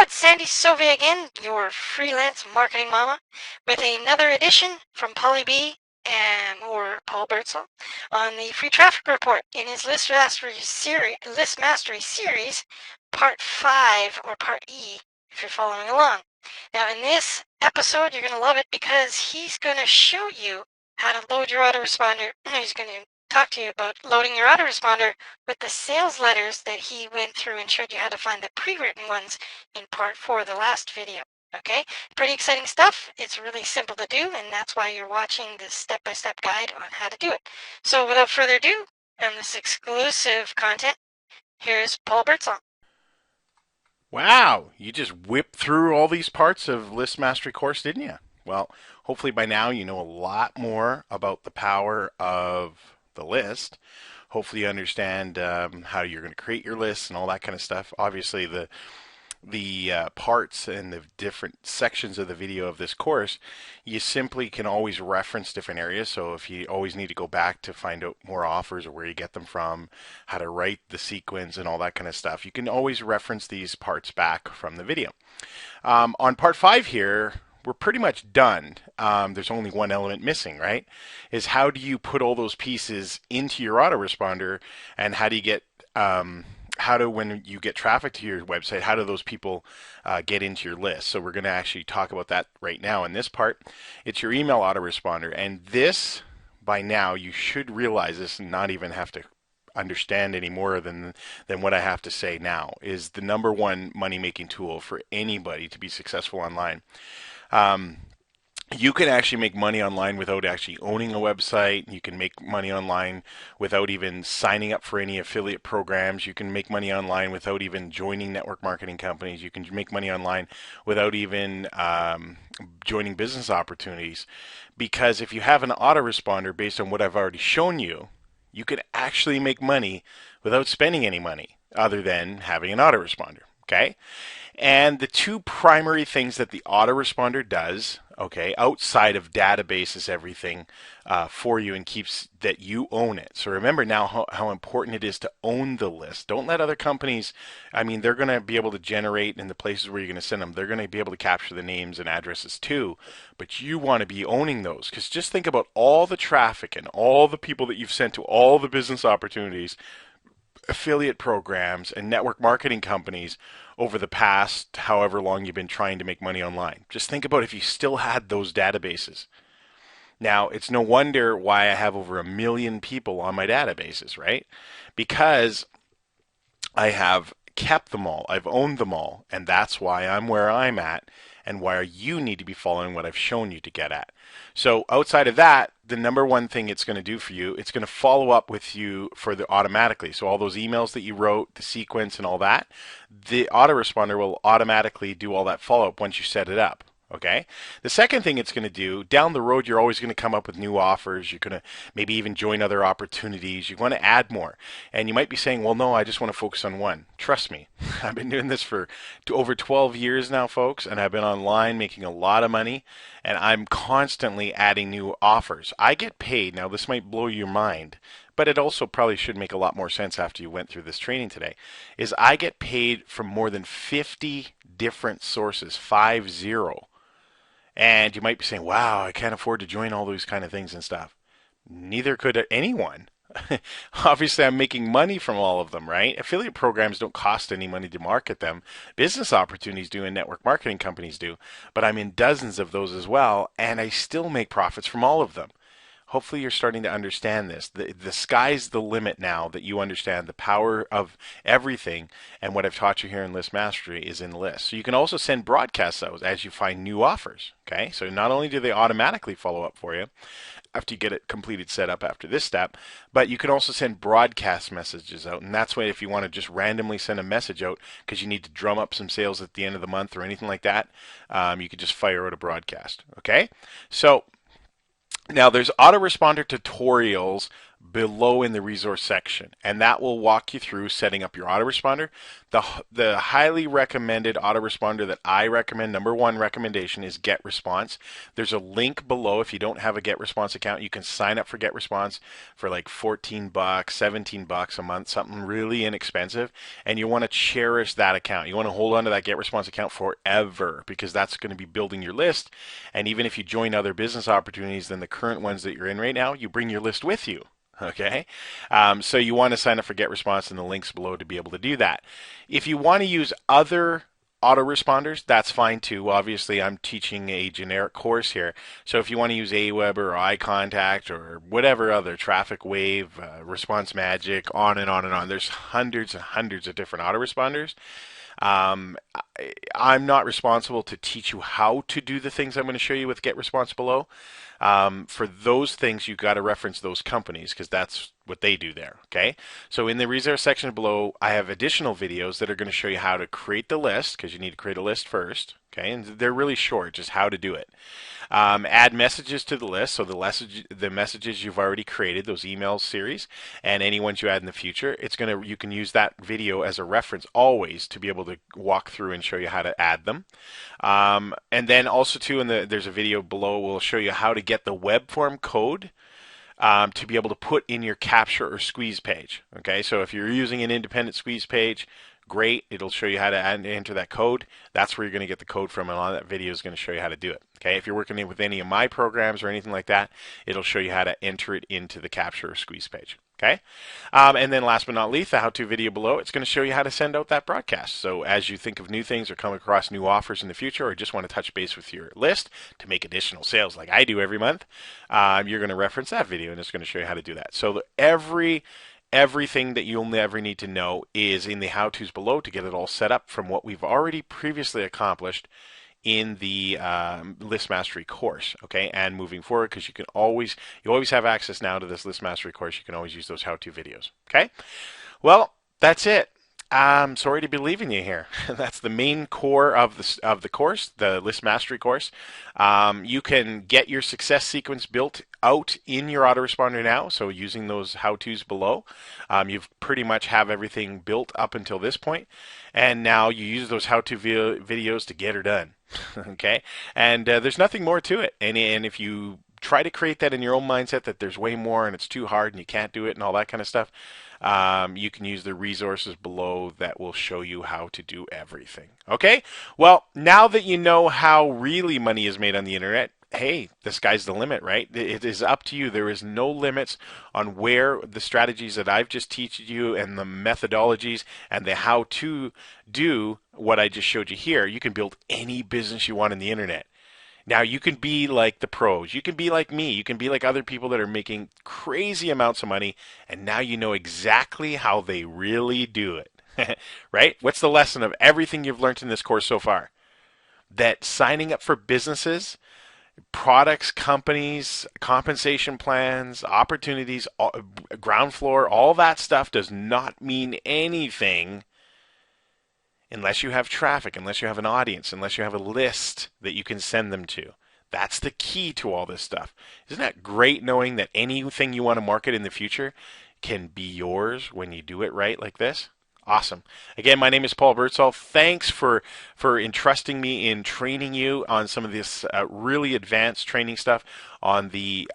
It's Sandy Sylvia again, your freelance marketing mama, with another edition from Polly B or Paul Birdsall on the Free Traffic Report in his List Mastery series, Part 5 or Part E, if you're following along. Now, in this episode, you're going to love it because he's going to show you how to load your autoresponder. He's going to talk to you about loading your autoresponder with the sales letters that he went through and showed you how to find the pre-written ones in part 4 of the last video. Okay, pretty exciting stuff. It's really simple to do, and that's why you're watching this step-by-step guide on how to do it. So without further ado, and this exclusive content, here's Paul Birdsall. Wow, you just whipped through all these parts of List Mastery course, didn't you? Well, hopefully by now you know a lot more about the power of the list. Hopefully you understand how you're going to create your lists and all that kind of stuff. Obviously the parts and the different sections of the video of this course, you simply can always reference different areas. So if you always need to go back to find out more offers or where you get them from, how to write the sequence and all that kind of stuff, you can always reference these parts back from the video. On part 5 here, we're pretty much done. There's only one element missing, right? Is how do you put all those pieces into your autoresponder, and how do you get when you get traffic to your website, how do those people get into your list? So we're going to actually talk about that right now in this part. It's your email autoresponder, and this, by now, you should realize this and not even have to understand any more than what I have to say now, is the number one money-making tool for anybody to be successful online. You can actually make money online without actually owning a website. You can make money online without even signing up for any affiliate programs. You can make money online without even joining network marketing companies. You can make money online without even joining business opportunities. Because if you have an autoresponder based on what I've already shown you, you can actually make money without spending any money other than having an autoresponder. Okay? And the two primary things that the autoresponder does, okay, outside of databases, everything for you, and keeps that you own it. So remember now how important it is to own the list. Don't let other companies, I mean, they're going to be able to generate in the places where you're going to send them. They're going to be able to capture the names and addresses too, but you want to be owning those, because just think about all the traffic and all the people that you've sent to all the business opportunities, affiliate programs, and network marketing companies over the past however long you've been trying to make money online. Just think about if you still had those databases. Now, it's no wonder why I have over 1 million people on my databases, right? Because I have kept them all. I've owned them all, and that's why I'm where I'm at, and why you need to be following what I've shown you to get at. So outside of that, the number one thing it's going to do for you, it's going to follow up with you automatically. So all those emails that you wrote, the sequence and all that, the autoresponder will automatically do all that follow-up once you set it up. Okay. The second thing it's going to do, down the road, you're always going to come up with new offers. You're going to maybe even join other opportunities. You want to add more. And you might be saying, well, no, I just want to focus on one. Trust me. I've been doing this for over 12 years now, folks, and I've been online making a lot of money, and I'm constantly adding new offers. I get paid. Now, this might blow your mind, but it also probably should make a lot more sense after you went through this training today, is I get paid from more than 50 different sources, 50. And you might be saying, wow, I can't afford to join all those kind of things and stuff. Neither could anyone. Obviously, I'm making money from all of them, right? Affiliate programs don't cost any money to market them. Business opportunities do, and network marketing companies do. But I'm in dozens of those as well, and I still make profits from all of them. Hopefully you're starting to understand this. The sky's the limit now that you understand the power of everything, and what I've taught you here in List Mastery is in lists. So you can also send broadcasts out as you find new offers. Okay, so not only do they automatically follow up for you after you get it completed set up after this step, but you can also send broadcast messages out, and that's why if you want to just randomly send a message out because you need to drum up some sales at the end of the month or anything like that, you could just fire out a broadcast. Okay, so now there's autoresponder tutorials below in the resource section, and that will walk you through setting up your autoresponder. The highly recommended autoresponder that I recommend, number one recommendation, is GetResponse. There's a link below. If you don't have a GetResponse account, you can sign up for GetResponse for like $14, $17 a month, something really inexpensive, and you want to cherish that account. You want to hold on to that GetResponse account forever, because that's going to be building your list. And even if you join other business opportunities than the current ones that you're in right now, you bring your list with you. Okay, so you want to sign up for GetResponse, and the links below to be able to do that. If you want to use other autoresponders, that's fine too. Obviously, I'm teaching a generic course here, so if you want to use Aweber or iContact or whatever other, Traffic Wave, Response Magic, on and on and on, there's hundreds and hundreds of different autoresponders. Um, I'm not responsible to teach you how to do the things I'm going to show you with GetResponse below. For those things, you've got to reference those companies, because that's what they do there. Okay, so in the resource section below, I have additional videos that are going to show you how to create the list, because you need to create a list first. Okay, and they're really short, just how to do it. Add messages to the list, so the messages you've already created, those emails series, and any ones you add in the future, you can use that video as a reference always to be able to walk through and show you how to add them. And then also too, there's a video below, will show you how to get the web form code to be able to put in your capture or squeeze page. Okay, so if you're using an independent squeeze page, great. It'll show you how to enter that code. That's where you're going to get the code from, and on that video is going to show you how to do it. Okay, if you're working with any of my programs or anything like that, it'll show you how to enter it into the capture or squeeze page. Okay, and then last but not least, the how-to video below, it's going to show you how to send out that broadcast. So as you think of new things or come across new offers in the future, or just want to touch base with your list to make additional sales like I do every month, you're going to reference that video, and it's going to show you how to do that. So everything that you'll ever need to know is in the how-tos below to get it all set up from what we've already previously accomplished in the List Mastery course. Okay, and moving forward, because you always have access now to this List Mastery course. You can always use those how-to videos. Okay, well, that's it. I'm sorry to be leaving you here. That's the main core of the course, the List Mastery course. You can get your success sequence built out in your autoresponder now. So using those how-tos below, you've pretty much have everything built up until this point, and now you use those how-to videos to get her done. Okay, and there's nothing more to it. And if you try to create that in your own mindset that there's way more and it's too hard and you can't do it and all that kind of stuff, you can use the resources below that will show you how to do everything. Okay, well, now that you know how really money is made on the internet, hey, the sky's the limit, right? It is up to you. There is no limits on where the strategies that I've just taught you and the methodologies and the how to do what I just showed you here. You can build any business you want on the internet. Now, you can be like the pros. You can be like me. You can be like other people that are making crazy amounts of money, and now you know exactly how they really do it. Right? What's the lesson of everything you've learned in this course so far? That signing up for businesses, products, companies, compensation plans, opportunities, ground floor, all that stuff does not mean anything unless you have traffic, unless you have an audience, unless you have a list that you can send them to. That's the key to all this stuff. Isn't that great knowing that anything you want to market in the future can be yours when you do it right like this? Awesome. Again, my name is Paul Birdsall. Thanks for entrusting me in training you on some of this really advanced training stuff on the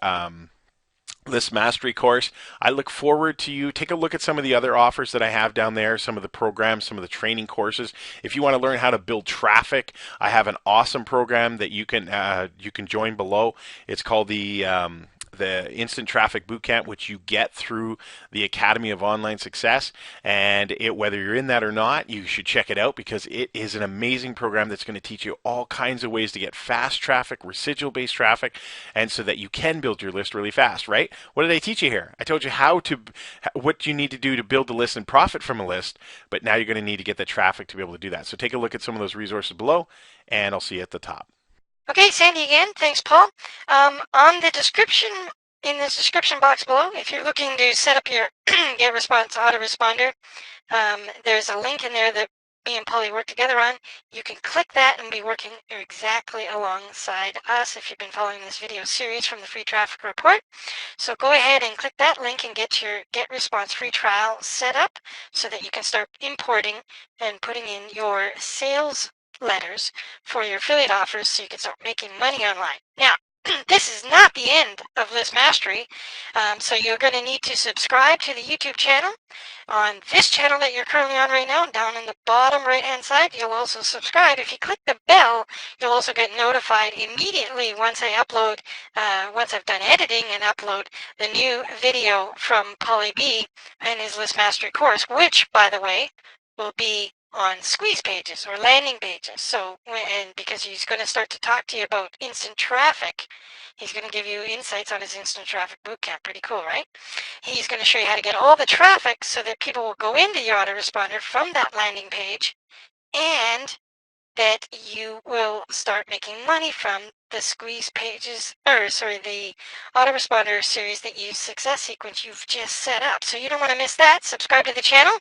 List Mastery course. I look forward to you. Take a look at some of the other offers that I have down there, some of the programs, some of the training courses. If you want to learn how to build traffic, I have an awesome program that you can join below. It's called the Instant Traffic Bootcamp, which you get through the Academy of Online Success. And whether you're in that or not, you should check it out, because it is an amazing program that's going to teach you all kinds of ways to get fast traffic, residual-based traffic, and so that you can build your list really fast, right? What did I teach you here? I told you what you need to do to build a list and profit from a list, but now you're going to need to get the traffic to be able to do that. So take a look at some of those resources below, and I'll see you at the top. Okay, Sandy again. Thanks, Paul. On the description, in the description box below, if you're looking to set up your GetResponse autoresponder, there's a link in there that me and Polly work together on, you can click that and be working exactly alongside us if you've been following this video series from the Free Traffic Report. So go ahead and click that link and get your GetResponse free trial set up so that you can start importing and putting in your sales letters for your affiliate offers so you can start making money online. Now, this is not the end of List Mastery, so you're going to need to subscribe to the YouTube channel. On this channel that you're currently on right now, down in the bottom right-hand side, you'll also subscribe. If you click the bell, you'll also get notified immediately once I upload, once I've done editing and upload the new video from Polly B and his List Mastery course, which, by the way, will be on squeeze pages or landing pages. So, and because he's going to start to talk to you about instant traffic, he's going to give you insights on his instant traffic bootcamp. Pretty cool, right? He's going to show you how to get all the traffic so that people will go into your autoresponder from that landing page, and that you will start making money from the squeeze pages, or sorry, the autoresponder series that use success sequence you've just set up. So you don't want to miss that. Subscribe to the channel,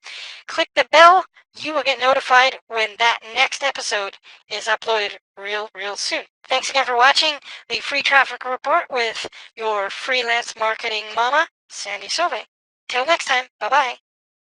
click the bell. You will get notified when that next episode is uploaded real soon. Thanks again for watching the Free Traffic Report with your freelance marketing mama, Sandy Sauve. Till next time, bye-bye.